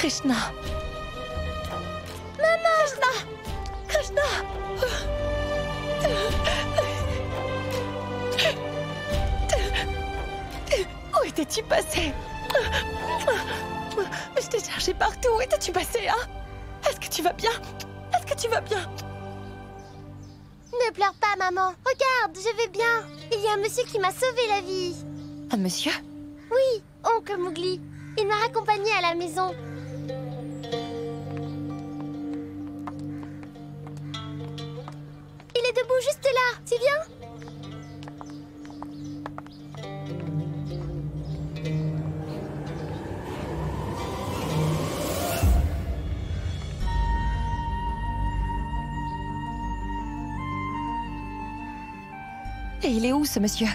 Krishna. Maman! Krishna! Où étais-tu passé? Je t'ai cherché partout. Où étais-tu passé, hein? Est-ce que tu vas bien? Est-ce que tu vas bien? Ne pleure pas, maman. Regarde, je vais bien. Il y a un monsieur qui m'a sauvé la vie. Un monsieur? Oui, oncle Mowgli. Il m'a raccompagné à la maison. Il est debout juste là. Tu viens? Et il est où, ce monsieur?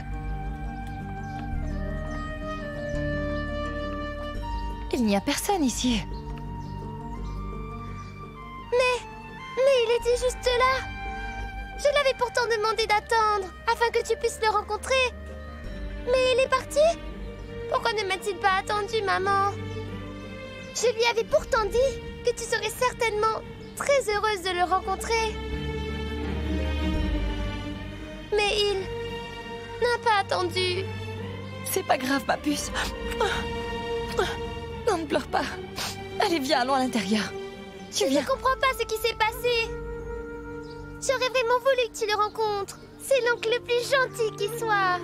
Il n'y a personne ici. Mais il était juste là. Je l'avais pourtant demandé d'attendre, afin que tu puisses le rencontrer. Mais il est parti. Pourquoi ne m'a-t-il pas attendu, maman? Je lui avais pourtant dit que tu serais certainement très heureuse de le rencontrer. Mais il n'a pas attendu. C'est pas grave, ma puce. Non, ne pleure pas. Allez, viens, allons à l'intérieur. Tu Je viens. ne comprends pas ce qui s'est passé. J'aurais vraiment voulu que tu le rencontres. C'est l'oncle le plus gentil qui soit.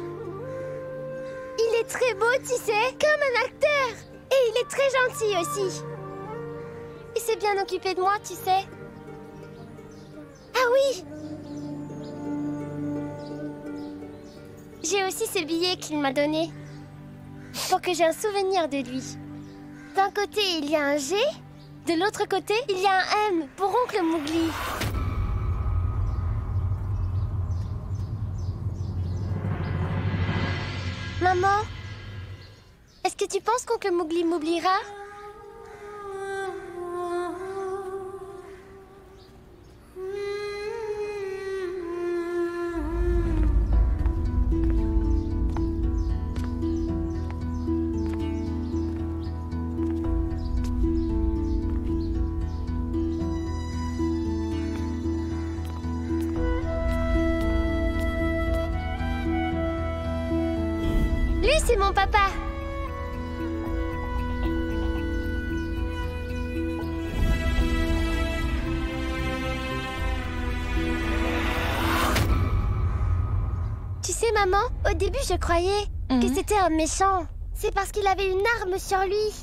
Il est très beau, tu sais, comme un acteur. Et il est très gentil aussi. Il s'est bien occupé de moi, tu sais. Ah oui! J'ai aussi ce billet qu'il m'a donné. Pour que j'ai un souvenir de lui. D'un côté, il y a un G. De l'autre côté, il y a un M pour oncle Mowgli. Maman, est-ce que tu penses qu'oncle Mowgli m'oubliera? Lui, c'est mon papa. Tu sais, maman, au début, je croyais que c'était un méchant. C'est parce qu'il avait une arme sur lui.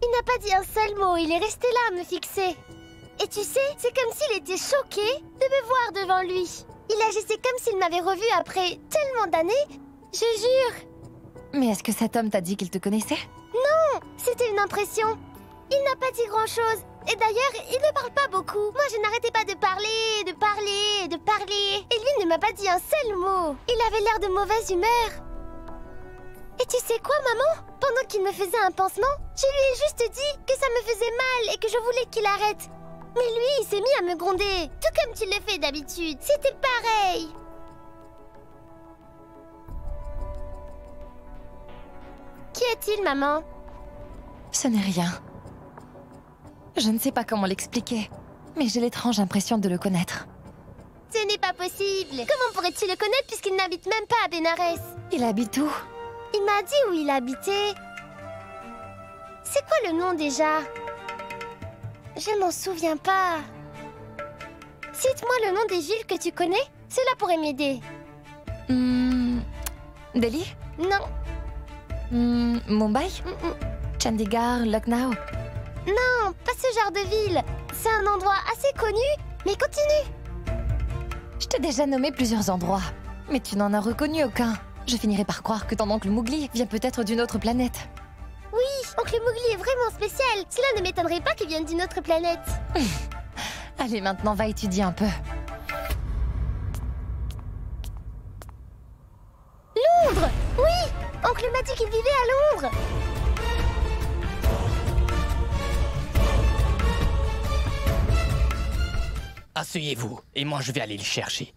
Il n'a pas dit un seul mot, il est resté là à me fixer. Et tu sais, c'est comme s'il était choqué de me voir devant lui. Il agissait comme s'il m'avait revu après tellement d'années. Je jure. Mais est-ce que cet homme t'a dit qu'il te connaissait? Non, c'était une impression. Il n'a pas dit grand-chose. Et d'ailleurs, il ne parle pas beaucoup. Moi, je n'arrêtais pas de parler, de parler, de parler. Et lui ne m'a pas dit un seul mot. Il avait l'air de mauvaise humeur. Et tu sais quoi, maman? Pendant qu'il me faisait un pansement, je lui ai juste dit que ça me faisait mal et que je voulais qu'il arrête. Mais lui, il s'est mis à me gronder, tout comme tu le fais d'habitude. C'était pareil. Qui est-il, maman? Ce n'est rien. Je ne sais pas comment l'expliquer, mais j'ai l'étrange impression de le connaître. Ce n'est pas possible. Comment pourrais-tu le connaître puisqu'il n'habite même pas à Bénarès? Il habite où? Il m'a dit où il habitait. C'est quoi le nom déjà? Je m'en souviens pas. Cite-moi le nom des villes que tu connais. Cela pourrait m'aider. Delhi? Non. Mumbai? Chandigarh, Lucknow? Non, pas ce genre de ville. C'est un endroit assez connu, mais continue. Je t'ai déjà nommé plusieurs endroits, mais tu n'en as reconnu aucun. Je finirai par croire que ton oncle Mowgli vient peut-être d'une autre planète. Oui, oncle Mowgli est vraiment spécial. Cela ne m'étonnerait pas qu'il vienne d'une autre planète. Allez, maintenant, va étudier un peu. Londres! Oui! Oncle m'a dit qu'il vivait à Londres. Asseyez-vous, et moi je vais aller le chercher.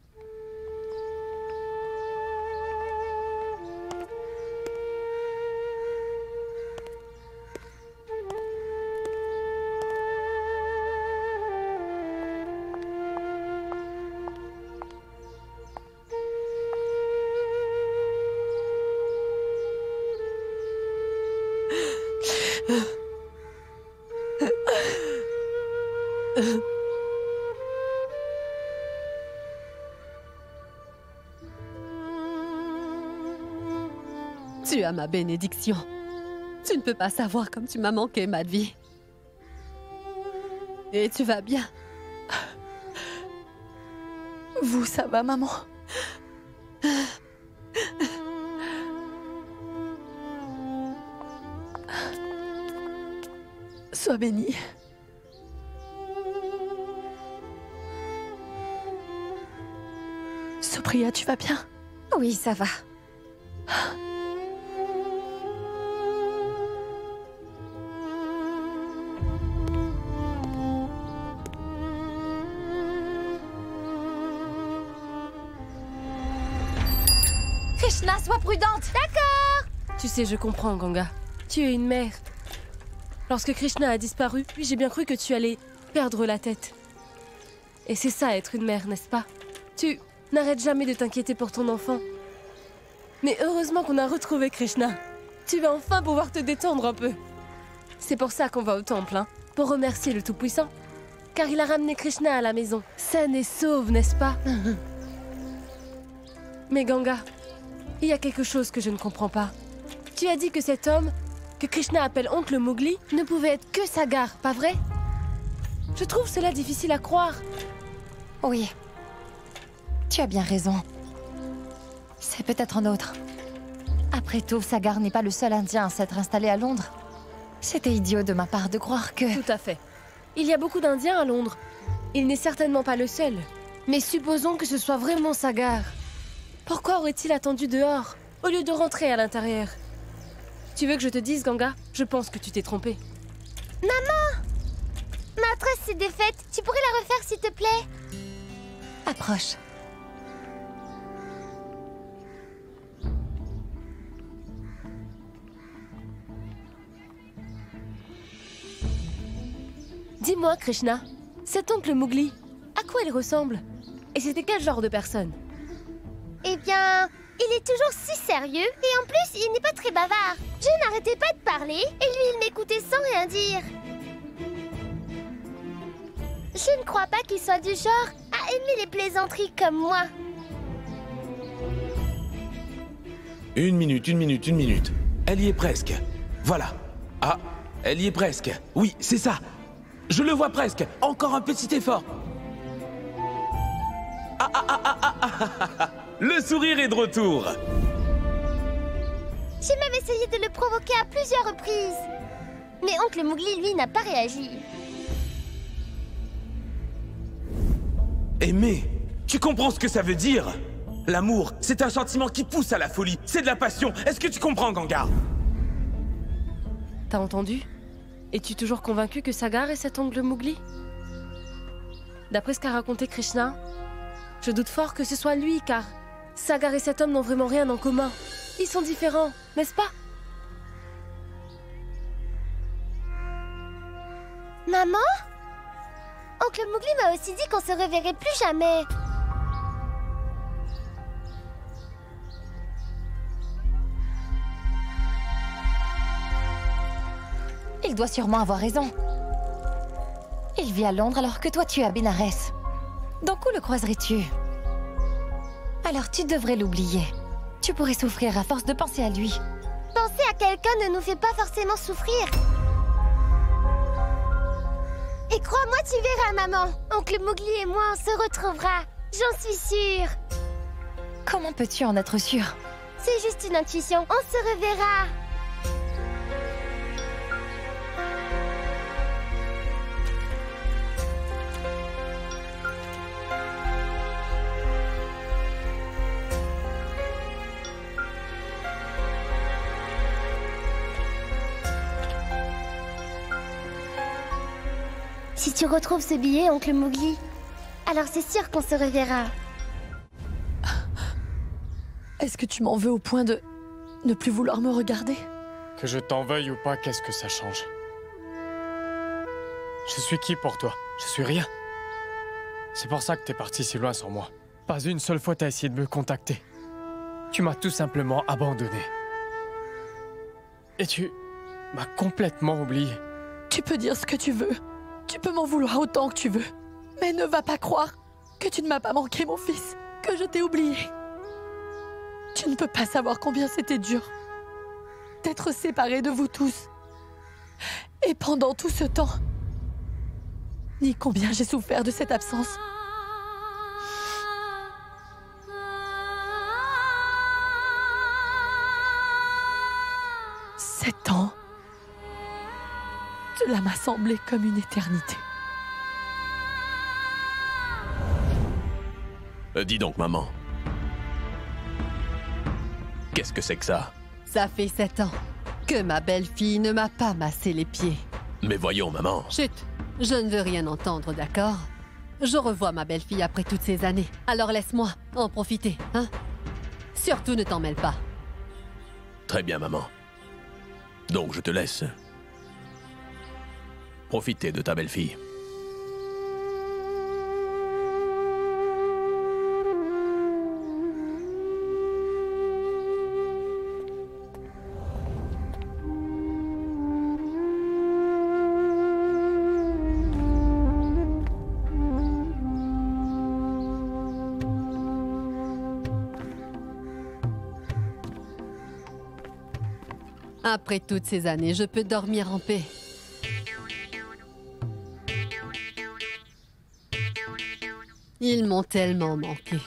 Tu as ma bénédiction. Tu ne peux pas savoir comme tu m'as manqué, Madvi. Et tu vas bien? Vous, ça va, maman? Sois bénie. Supriya, tu vas bien? Oui, ça va. Krishna, sois prudente! Tu sais, je comprends, Ganga. Tu es une mère. Lorsque Krishna a disparu, j'ai bien cru que tu allais perdre la tête. Et c'est ça, être une mère, n'est-ce pas? Tu n'arrêtes jamais de t'inquiéter pour ton enfant. Mais heureusement qu'on a retrouvé Krishna. Tu vas enfin pouvoir te détendre un peu. C'est pour ça qu'on va au temple, hein, pour remercier le Tout-Puissant. Car il a ramené Krishna à la maison, saine et sauve, n'est-ce pas? Mais Ganga, il y a quelque chose que je ne comprends pas. Tu as dit que cet homme, que Krishna appelle oncle Mowgli, ne pouvait être que Sagar, pas vrai? Je trouve cela difficile à croire. Oui. Tu as bien raison. C'est peut-être un autre. Après tout, Sagar n'est pas le seul Indien à s'être installé à Londres. C'était idiot de ma part de croire que... Tout à fait. Il y a beaucoup d'Indiens à Londres. Il n'est certainement pas le seul. Mais supposons que ce soit vraiment Sagar. Pourquoi aurait-il attendu dehors, au lieu de rentrer à l'intérieur? Tu veux que je te dise, Ganga? Je pense que tu t'es trompée. Maman! Ma tresse s'est défaite. Tu pourrais la refaire, s'il te plaît? Approche. Dis-moi, Krishna, cet oncle Mowgli, à quoi il ressemble? Et c'était quel genre de personne? Eh bien, il est toujours si sérieux et en plus, il n'est pas très bavard. Je n'arrêtais pas de parler et lui, il m'écoutait sans rien dire. Je ne crois pas qu'il soit du genre à aimer les plaisanteries comme moi. Une minute. Elle y est presque. Voilà. Ah, elle y est presque. Oui, c'est ça. Je le vois presque. Encore un petit effort. Le sourire est de retour. J'ai même essayé de le provoquer à plusieurs reprises. Mais oncle Mowgli, lui, n'a pas réagi. Aimer, tu comprends ce que ça veut dire? L'amour, c'est un sentiment qui pousse à la folie. C'est de la passion. Est-ce que tu comprends, Ganga? T'as entendu? Es-tu toujours convaincu que Sagar est cet oncle Mowgli? D'après ce qu'a raconté Krishna, je doute fort que ce soit lui, car Sagar et cet homme n'ont vraiment rien en commun. Ils sont différents, n'est-ce pas? Maman? Oncle Mowgli m'a aussi dit qu'on se reverrait plus jamais. Il doit sûrement avoir raison. Il vit à Londres alors que toi tu es à Bénarès. Donc où le croiserais-tu? Alors tu devrais l'oublier. Tu pourrais souffrir à force de penser à lui. Penser à quelqu'un ne nous fait pas forcément souffrir. Et crois-moi, tu verras, maman. Oncle Mowgli et moi, on se retrouvera. J'en suis sûre. Comment peux-tu en être sûr? C'est juste une intuition. On se reverra. Si tu retrouves ce billet, oncle Mowgli, alors c'est sûr qu'on se reverra. Est-ce que tu m'en veux au point de ne plus vouloir me regarder? Que je t'en veuille ou pas, qu'est-ce que ça change? Je suis qui pour toi? Je suis rien. C'est pour ça que t'es parti si loin sans moi. Pas une seule fois t'as essayé de me contacter. Tu m'as tout simplement abandonné. Et tu m'as complètement oublié. Tu peux dire ce que tu veux. Tu peux m'en vouloir autant que tu veux. Mais ne va pas croire que tu ne m'as pas manqué, mon fils. Que je t'ai oublié. Tu ne peux pas savoir combien c'était dur. d'être séparée de vous tous. Et pendant tout ce temps, ni combien j'ai souffert de cette absence. Sept ans. Cela m'a semblé comme une éternité. Dis donc, maman. Qu'est-ce que c'est que ça? Ça fait 7 ans que ma belle-fille ne m'a pas massé les pieds. Mais voyons, maman. Chut, je ne veux rien entendre, d'accord? Je revois ma belle-fille après toutes ces années. Alors laisse-moi en profiter, hein? Surtout ne t'en mêle pas. Très bien, maman. Donc je te laisse profiter de ta belle-fille. Après toutes ces années, je peux dormir en paix. Ils m'ont tellement manqué.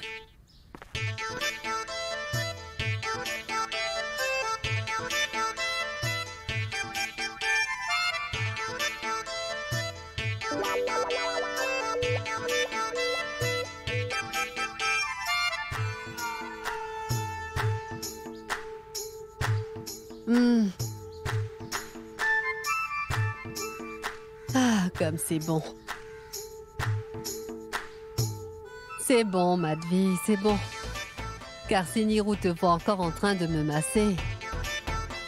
Ah, comme c'est bon. C'est bon, Madvi, c'est bon. Car si Nirou te voit encore en train de me masser,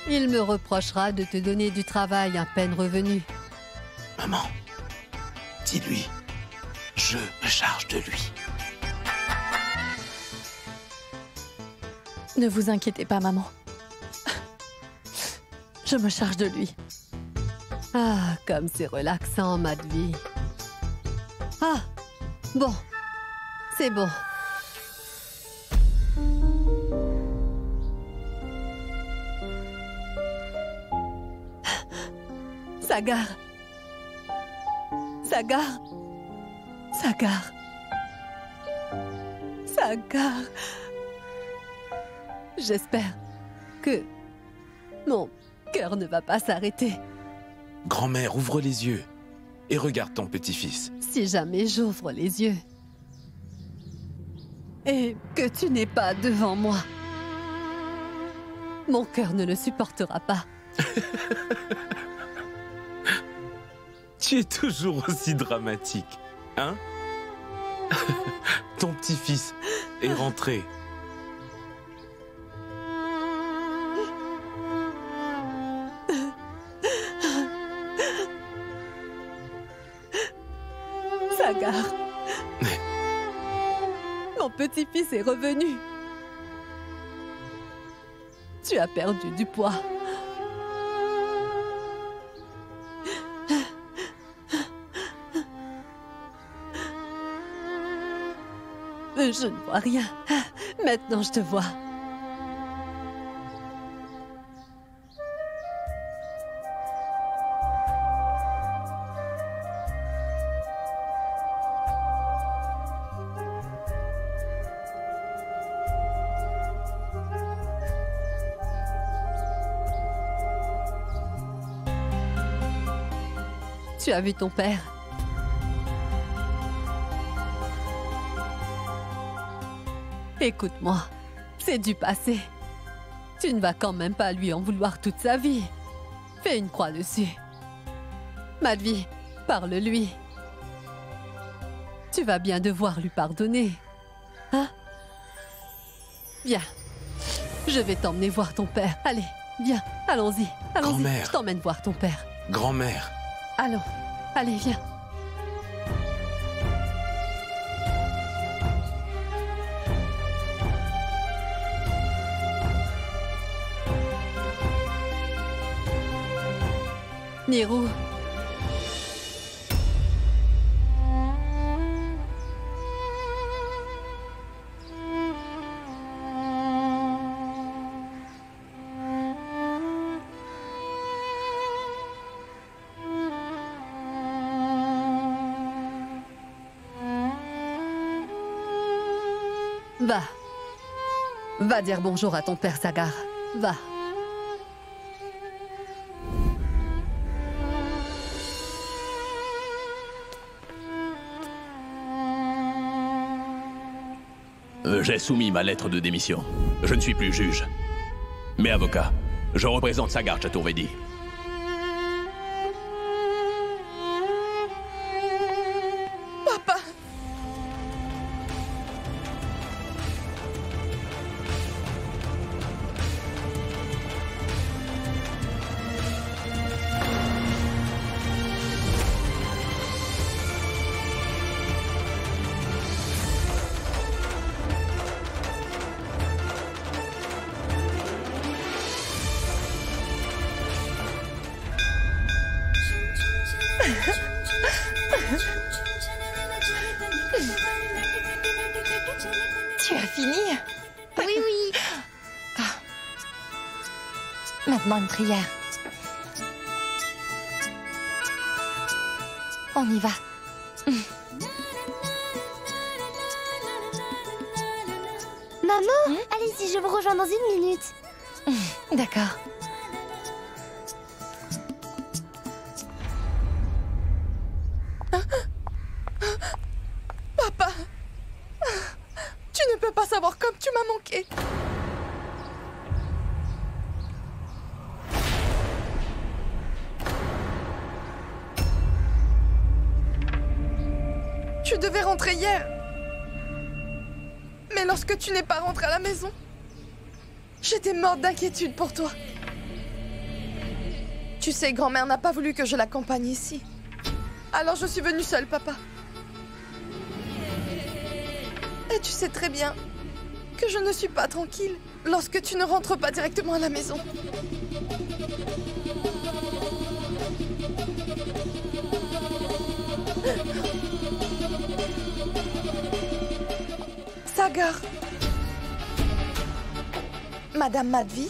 il me reprochera de te donner du travail à peine revenu. Maman, dis-lui, je me charge de lui. Ne vous inquiétez pas, maman. Je me charge de lui. Ah, comme c'est relaxant, Madvi. Ah, bon, c'est bon. Sagar. Sagar. Sagar. Sagar. J'espère que mon cœur ne va pas s'arrêter. Grand-mère, ouvre les yeux et regarde ton petit-fils. Si jamais j'ouvre les yeux et que tu n'es pas devant moi, mon cœur ne le supportera pas. Tu es toujours aussi dramatique, hein? Ton petit-fils est rentré. Sagar. Mon petit-fils est revenu. Tu as perdu du poids. Je ne vois rien. Maintenant, je te vois. Tu as vu ton père? Écoute-moi, c'est du passé. Tu ne vas quand même pas lui en vouloir toute sa vie. Fais une croix dessus. Madvi, parle-lui. Tu vas bien devoir lui pardonner. Hein? Viens. Je vais t'emmener voir ton père. Allez, viens, allons-y. Allons-y. Grand-mère. Je t'emmène voir ton père. Grand-mère. Allons. Allez, viens. Nirou. Va dire bonjour à ton père Sagar. Va. J'ai soumis ma lettre de démission. Je ne suis plus juge, mais avocat. Je représente Sagar Chaturvedi. Papa! Tu as fini? Oui, oui. Maintenant une prière. On y va. Maman, allez-y, je vous rejoins dans une minute. D'accord. Papa! Tu ne peux pas savoir comme tu m'as manqué. Tu devais rentrer hier. Mais lorsque tu n'es pas rentré à la maison, j'étais morte d'inquiétude pour toi. Tu sais, grand-mère n'a pas voulu que je l'accompagne ici. Alors je suis venue seule, papa. Et tu sais très bien que je ne suis pas tranquille lorsque tu ne rentres pas directement à la maison. Sagar. Madame Madvi,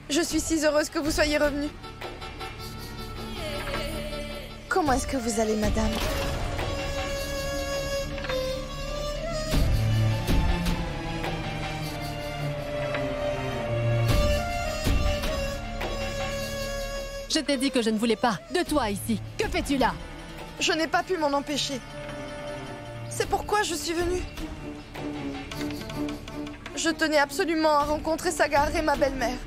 je suis si heureuse que vous soyez revenue. Comment est-ce que vous allez, madame? Je t'ai dit que je ne voulais pas de toi ici. Que fais-tu là? Je n'ai pas pu m'en empêcher. C'est pourquoi je suis venue. Je tenais absolument à rencontrer Sagar et ma belle-mère.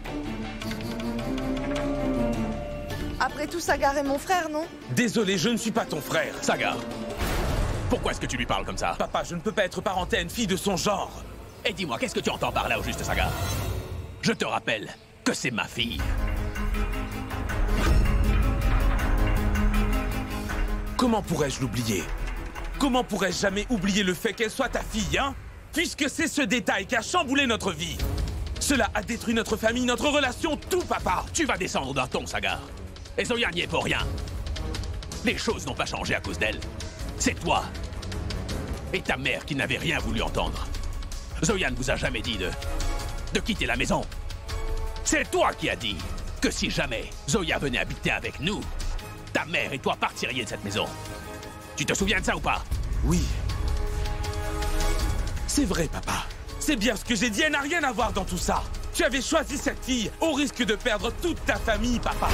Après tout, Sagar est mon frère, non? Désolé, je ne suis pas ton frère. Sagar, pourquoi est-ce que tu lui parles comme ça? Papa, je ne peux pas être parenté à une fille de son genre. Et dis-moi, qu'est-ce que tu entends par là au juste, Sagar? Je te rappelle que c'est ma fille. Comment pourrais-je l'oublier? Comment pourrais-je jamais oublier le fait qu'elle soit ta fille, hein? Puisque c'est ce détail qui a chamboulé notre vie. Cela a détruit notre famille, notre relation, tout, papa. Tu vas descendre d'un ton, Sagar. Et Zoya n'y est pour rien. Les choses n'ont pas changé à cause d'elle. C'est toi et ta mère qui n'avez rien voulu entendre. Zoya ne vous a jamais dit de quitter la maison. C'est toi qui as dit que si jamais Zoya venait habiter avec nous, ta mère et toi partiriez de cette maison. Tu te souviens de ça ou pas? Oui. C'est vrai, papa. C'est bien ce que j'ai dit, elle n'a rien à voir dans tout ça. Tu avais choisi cette fille au risque de perdre toute ta famille, papa.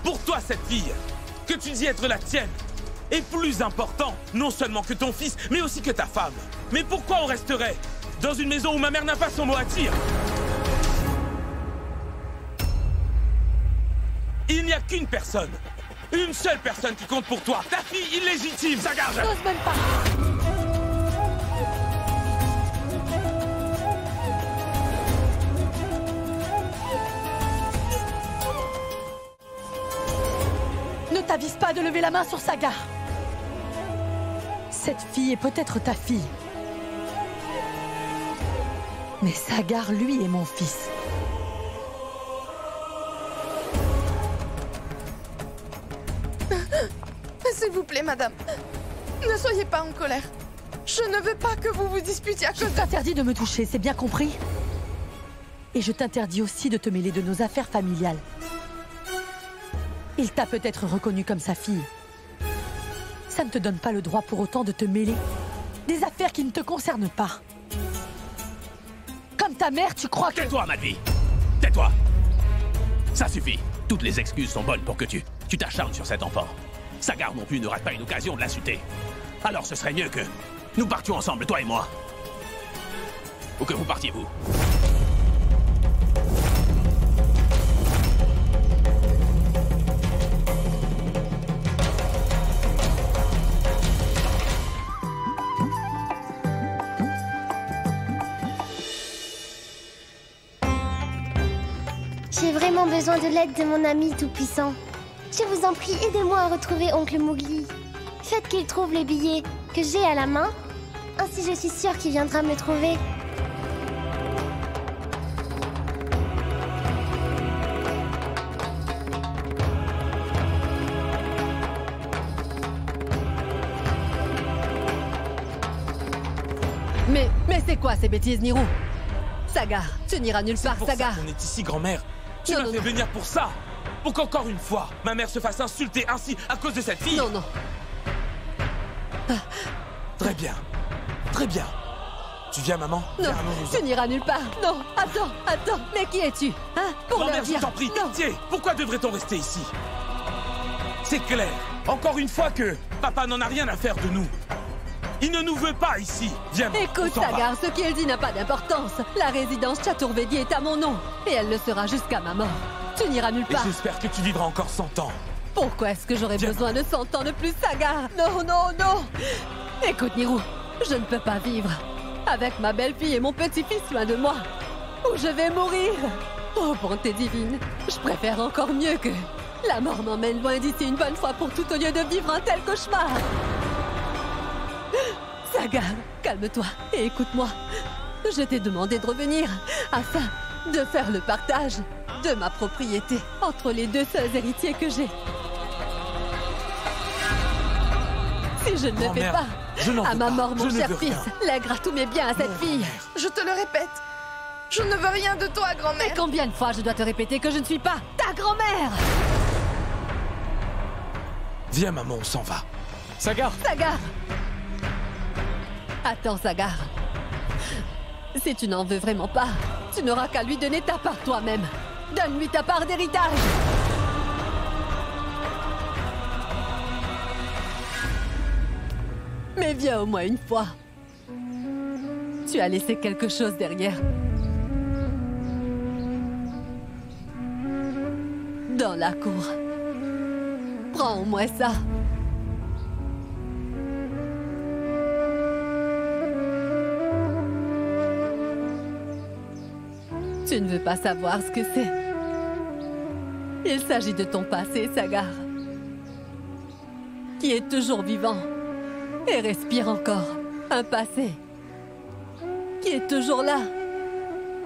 Pour toi, cette fille, que tu dis être la tienne, est plus important, non seulement que ton fils, mais aussi que ta femme. Mais pourquoi on resterait dans une maison où ma mère n'a pas son mot à dire? Il n'y a qu'une personne, une seule personne qui compte pour toi, ta fille illégitime, Sagar. Je n'ose même pas. Ne t'avise pas de lever la main sur Sagar. Cette fille est peut-être ta fille. Mais Sagar, lui, est mon fils. S'il vous plaît, madame, ne soyez pas en colère. Je ne veux pas que vous vous disputiez à cause de... Je t'interdis de me toucher, c'est bien compris? Et je t'interdis aussi de te mêler de nos affaires familiales. Il t'a peut-être reconnu comme sa fille. Ça ne te donne pas le droit pour autant de te mêler des affaires qui ne te concernent pas. ta mère, tu crois que... Tais-toi, Madvi! Tais-toi! Ça suffit. Toutes les excuses sont bonnes pour que tu t'acharnes sur cet enfant. Sagar non plus ne rate pas une occasion de l'insulter. Alors ce serait mieux que nous partions ensemble, toi et moi. Ou que vous partiez, vous. J'ai vraiment besoin de l'aide de mon ami tout-puissant. Je vous en prie, aidez-moi à retrouver Oncle Mowgli. Faites qu'il trouve le billet que j'ai à la main. Ainsi, je suis sûre qu'il viendra me trouver. Mais c'est quoi ces bêtises, Nirou? Sagar, tu n'iras nulle part, Sagar. On est ici, grand-mère. Tu m'as fait venir pour ça. Pour qu'encore une fois, ma mère se fasse insulter ainsi à cause de cette fille. Non, non. Très bien. Très bien. Tu viens, maman? Non, tu n'iras nulle part. Non, attends. Mais qui es-tu? Hein? Pour grand-mère, je t'en prie, pitié. Pourquoi devrait-on rester ici? C'est clair. Encore une fois que papa n'en a rien à faire de nous. Il ne nous veut pas ici. Viens. Écoute, Sagar, ce qu'il dit n'a pas d'importance. La résidence Chaturvedi est à mon nom. Et elle le sera jusqu'à ma mort. Tu n'iras nulle part. Et j'espère que tu vivras encore 100 ans. Pourquoi est-ce que j'aurais besoin de 100 ans de plus, Sagar? Non. Écoute, Nirou, je ne peux pas vivre avec ma belle-fille et mon petit-fils loin de moi. Ou je vais mourir. Oh, bonté divine, je préfère encore mieux que la mort m'emmène loin d'ici une bonne fois pour tout au lieu de vivre un tel cauchemar. Sagar, calme-toi et écoute-moi. Je t'ai demandé de revenir afin de faire le partage de ma propriété entre les deux seuls héritiers que j'ai. Si je ne le fais pas, à ma mort, mon cher fils lèguera tous mes biens à cette fille. Je te le répète, je ne veux rien de toi, grand-mère. Mais combien de fois je dois te répéter que je ne suis pas ta grand-mère? Viens, maman, on s'en va. Sagar! Attends, Sagar. Si tu n'en veux vraiment pas, tu n'auras qu'à lui donner ta part toi-même. Donne-lui ta part d'héritage. Mais viens au moins une fois. Tu as laissé quelque chose derrière. Dans la cour. Prends au moins ça. Tu ne veux pas savoir ce que c'est. Il s'agit de ton passé, Sagar. Qui est toujours vivant et respire encore. Un passé qui est toujours là.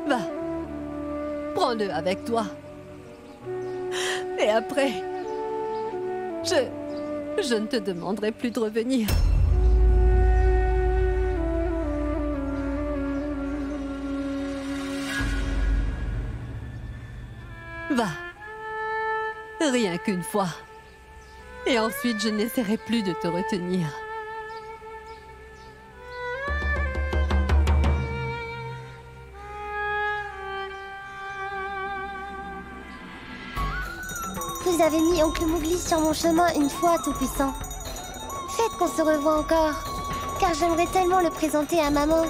Va, prends-le avec toi. Et après, je ne te demanderai plus de revenir. Va. Rien qu'une fois. Et ensuite, je n'essaierai plus de te retenir. Vous avez mis Oncle Mowgli sur mon chemin une fois, tout-puissant. Faites qu'on se revoie encore, car j'aimerais tellement le présenter à maman.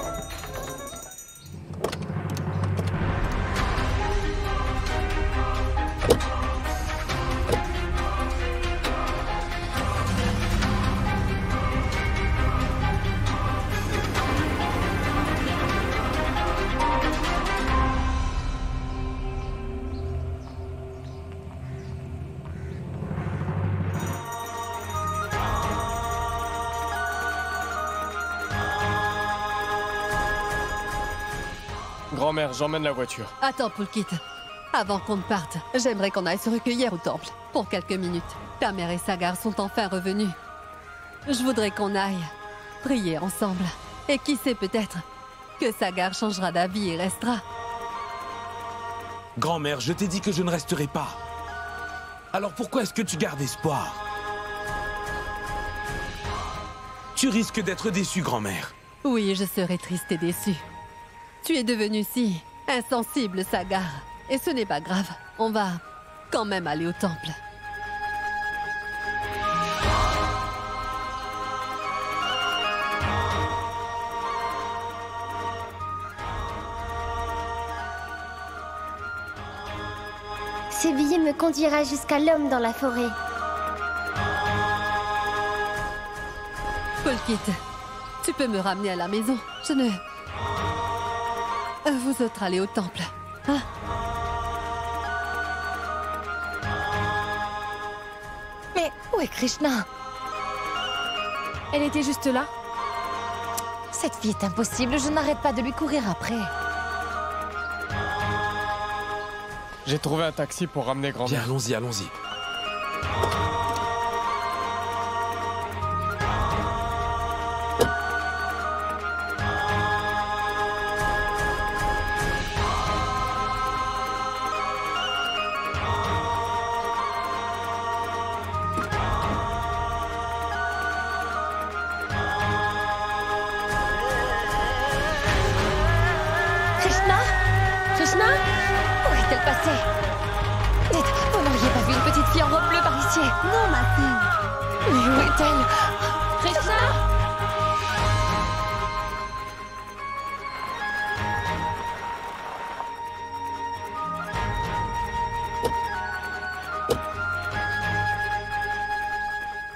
Grand-mère, j'emmène la voiture. Attends, Poulkit. Avant qu'on ne parte, j'aimerais qu'on aille se recueillir au temple. Pour quelques minutes. Ta mère et Sagar sont enfin revenus. Je voudrais qu'on aille prier ensemble. Et qui sait peut-être que Sagar changera d'avis et restera. Grand-mère, je t'ai dit que je ne resterai pas. Alors pourquoi est-ce que tu gardes espoir? Tu risques d'être déçue, grand-mère. Oui, je serai triste et déçue. Tu es devenue si Insensible, Sagar. Et ce n'est pas grave. On va quand même aller au temple. Ce billet me conduira jusqu'à l'homme dans la forêt. Polkit, tu peux me ramener à la maison. Je ne... Vous autres allez au temple. Hein? Mais où est Krishna? Elle était juste là. Cette fille est impossible, je n'arrête pas de lui courir après. J'ai trouvé un taxi pour ramener grand-mère. Bien, allons-y, allons-y. Krishna? Krishna? Où est-elle passée? Dites, vous n'auriez pas vu une petite fille en robe bleue par ici? Non, ma fille. Mais où est-elle? Krishna?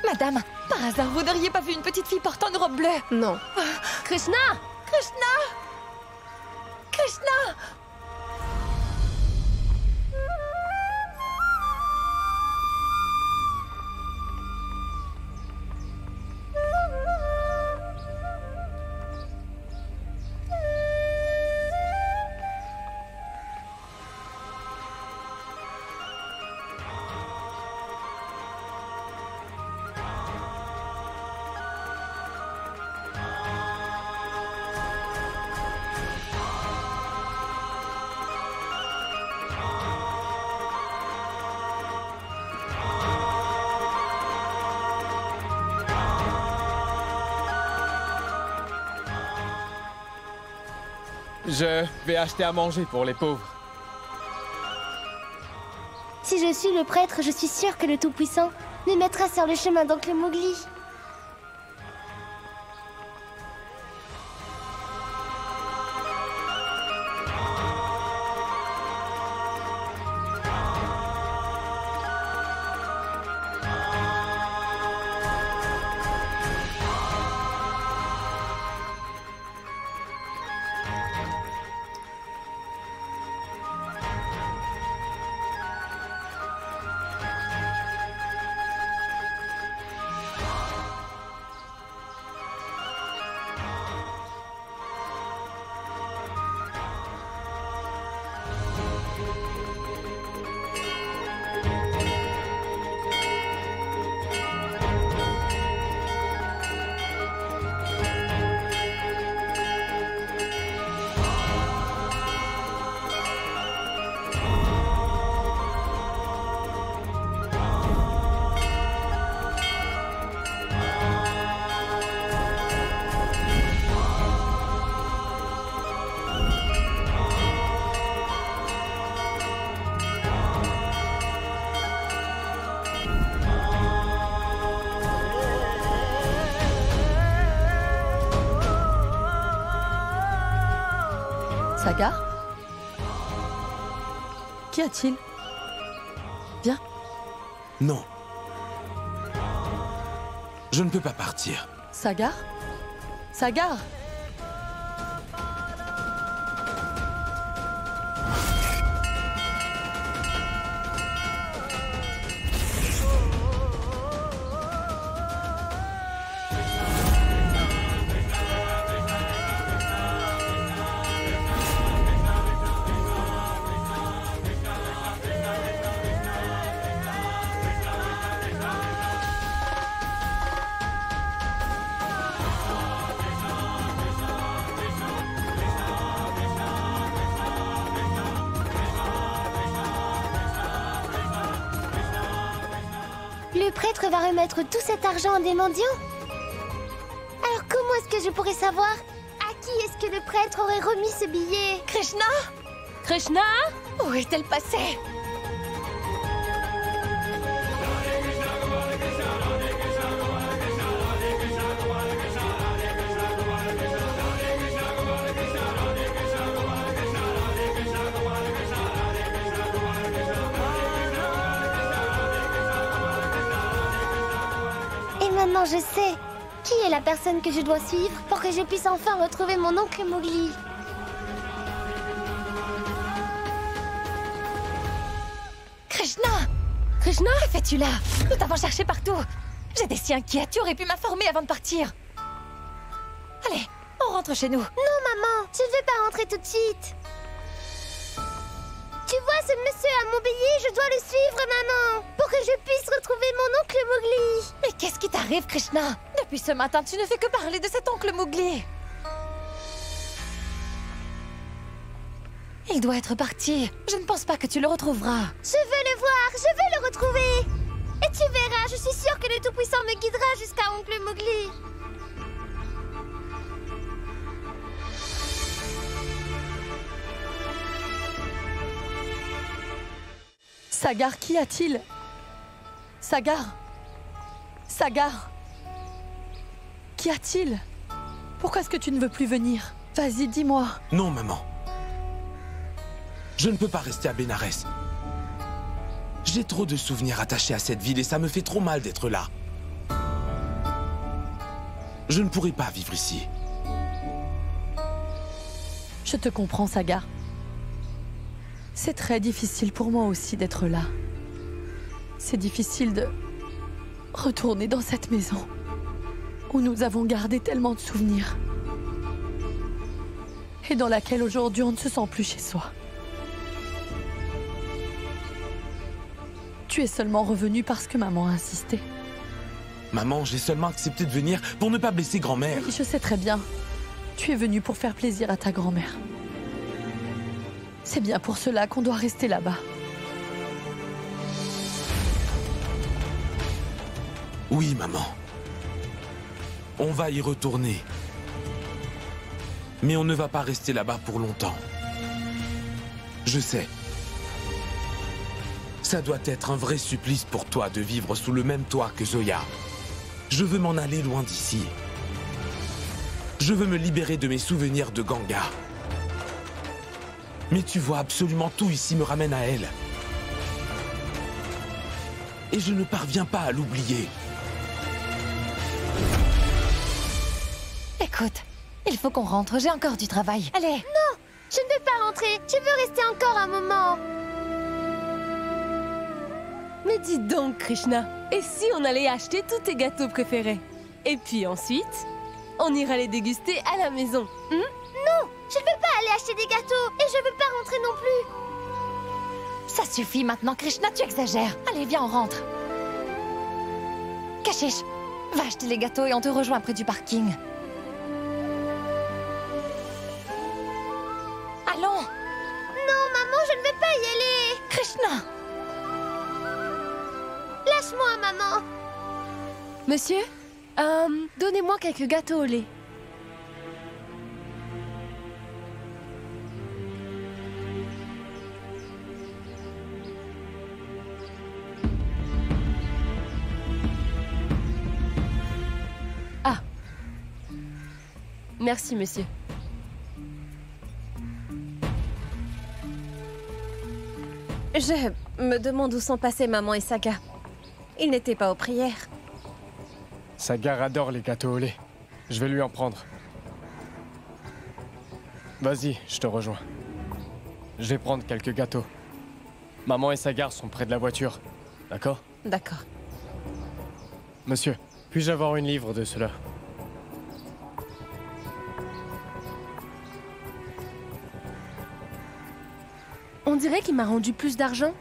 Madame, par hasard, vous n'auriez pas vu une petite fille portant une robe bleue? Non. Krishna! Krishna! Krishna! Je vais acheter à manger pour les pauvres. Si je suis le prêtre, je suis sûre que le Tout-Puissant me mettra sur le chemin d'Oncle Mowgli. Sagar? Qu'y a-t-il? Viens. Non. Je ne peux pas partir. Sagar? Sagar? Le prêtre va remettre tout cet argent à des mendiants? Alors comment est-ce que je pourrais savoir à qui est-ce que le prêtre aurait remis ce billet? Krishna? Krishna? Où est-elle passée? Et maintenant je sais qui est la personne que je dois suivre pour que je puisse enfin retrouver mon oncle Mowgli. Krishna! Krishna? Que fais-tu là? Nous t'avons cherché partout. J'étais si inquiète, tu aurais pu m'informer avant de partir. Allez, on rentre chez nous. Non maman, je ne vais pas rentrer tout de suite. Tu vois ce monsieur à m'obéir, je dois le suivre maman, pour que je puisse retrouver mon oncle Mowgli. Mais qu'est-ce qui t'arrive, Krishna? Depuis ce matin, tu ne fais que parler de cet oncle Mowgli. Il doit être parti. Je ne pense pas que tu le retrouveras. Je veux le voir, je veux le retrouver. Et tu verras, je suis sûre que le Tout-Puissant me guidera jusqu'à oncle Mowgli. Sagar, qu'y a-t-il? Sagar? Sagar? Qu'y a-t-il? Pourquoi est-ce que tu ne veux plus venir? Vas-y, dis-moi. Non, maman. Je ne peux pas rester à Bénarès. J'ai trop de souvenirs attachés à cette ville et ça me fait trop mal d'être là. Je ne pourrai pas vivre ici. Je te comprends, Sagar. C'est très difficile pour moi aussi d'être là. C'est difficile de retourner dans cette maison où nous avons gardé tellement de souvenirs et dans laquelle aujourd'hui on ne se sent plus chez soi. Tu es seulement revenu parce que maman a insisté. Maman, j'ai seulement accepté de venir pour ne pas blesser grand-mère. Oui, je sais très bien. Tu es venu pour faire plaisir à ta grand-mère. C'est bien pour cela qu'on doit rester là-bas. Oui, maman. On va y retourner. Mais on ne va pas rester là-bas pour longtemps. Je sais. Ça doit être un vrai supplice pour toi de vivre sous le même toit que Zoya. Je veux m'en aller loin d'ici. Je veux me libérer de mes souvenirs de Ganga. Mais tu vois, absolument tout ici me ramène à elle. Et je ne parviens pas à l'oublier. Écoute, il faut qu'on rentre, j'ai encore du travail. Allez. Non, je ne veux pas rentrer. Je veux rester encore un moment. Mais dis donc, Krishna, et si on allait acheter tous tes gâteaux préférés? Et puis ensuite, on ira les déguster à la maison. Non, je ne veux pas aller acheter des gâteaux et je ne veux pas rentrer non plus. Ça suffit maintenant, Krishna, tu exagères. Allez, viens, on rentre. Kashish, va acheter les gâteaux et on te rejoint près du parking. Allons. Non, maman, je ne vais pas y aller. Krishna. Lâche-moi, maman. Monsieur, donnez-moi quelques gâteaux au lait. Ah. Merci, monsieur. Je me demande où sont passés maman et Saga. Ils n'étaient pas aux prières. Sagar adore les gâteaux au lait. Je vais lui en prendre. Vas-y, je te rejoins. Je vais prendre quelques gâteaux. Maman et Sagar sont près de la voiture. D'accord? D'accord. Monsieur, puis-je avoir une livre de cela? On dirait qu'il m'a rendu plus d'argent.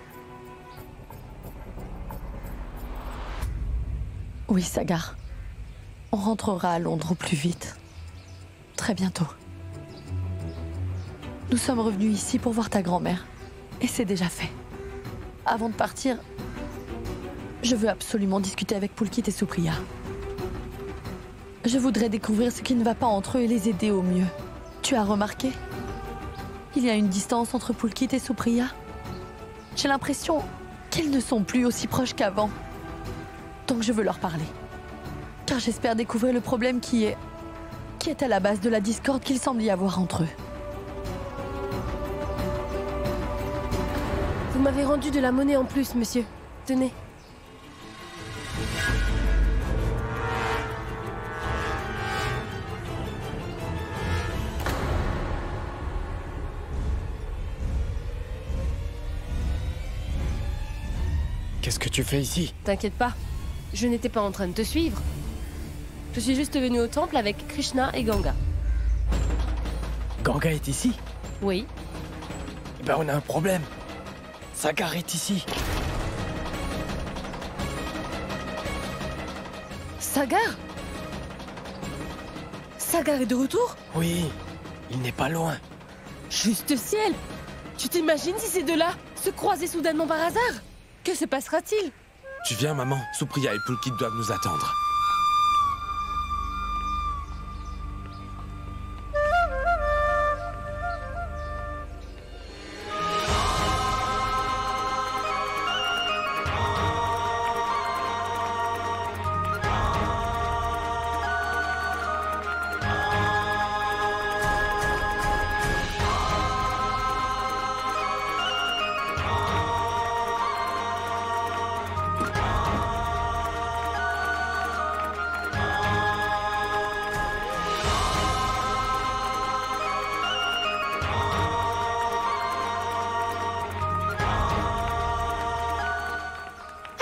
Oui, Sagar. On rentrera à Londres au plus vite. Très bientôt. Nous sommes revenus ici pour voir ta grand-mère. Et c'est déjà fait. Avant de partir, je veux absolument discuter avec Pulkit et Supriya. Je voudrais découvrir ce qui ne va pas entre eux et les aider au mieux. Tu as remarqué? Il y a une distance entre Pulkit et Supriya. J'ai l'impression qu'ils ne sont plus aussi proches qu'avant. Donc je veux leur parler. Car j'espère découvrir le problème qui est à la base de la discorde qu'il semble y avoir entre eux. Vous m'avez rendu de la monnaie en plus, monsieur. Tenez. Qu'est-ce que tu fais ici? T'inquiète pas, je n'étais pas en train de te suivre. Je suis juste venue au temple avec Krishna et Ganga. Ganga est ici? Oui. Eh ben on a un problème. Sagar est ici. Sagar? Sagar est de retour? Oui, il n'est pas loin. Juste ciel! Tu t'imagines si ces deux-là se croisaient soudainement par hasard? Que se passera-t-il? Tu viens, maman. Supriya et Pulkit doivent nous attendre.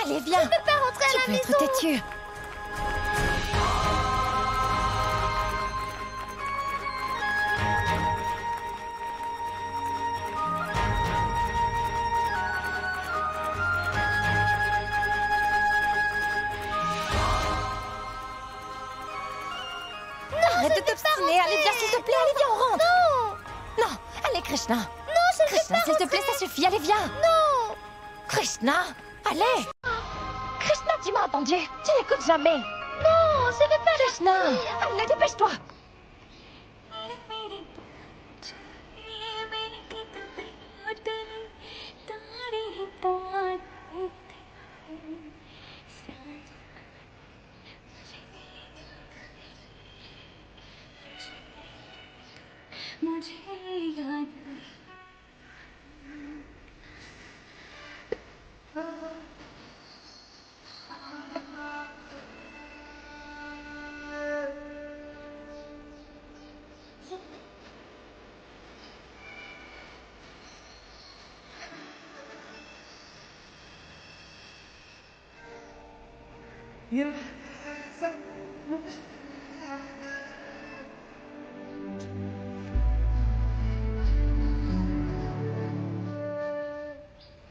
Allez, viens. Je peux pas rentrer à la maison. Tu peux être têtu. Arrête de t'obstiner. Allez, viens, s'il te plaît. Allez, viens, on rentre. Non. Non. Allez, Krishna. Non, je ne vais Krishna, pas s'il te rentrer. plaît, ça suffit. Allez, viens. Non. Krishna, allez. Krishna, tu m'as entendu. Tu n'écoutes jamais. Non, je vais pas Krishna, allez, dépêche-toi.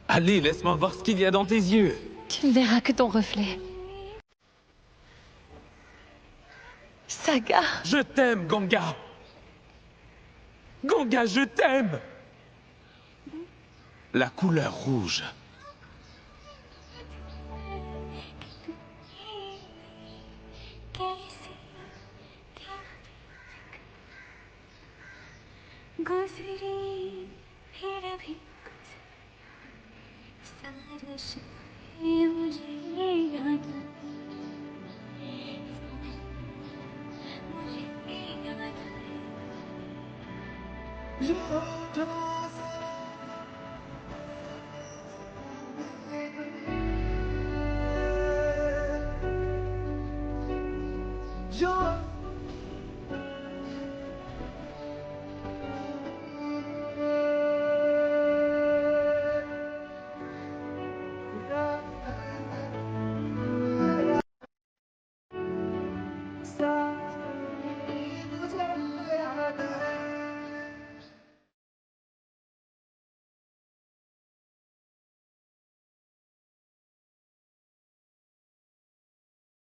Allez, laisse-moi voir ce qu'il y a dans tes yeux. Tu ne verras que ton reflet. Sagar. Je t'aime, Ganga. Ganga, je t'aime. La couleur rouge.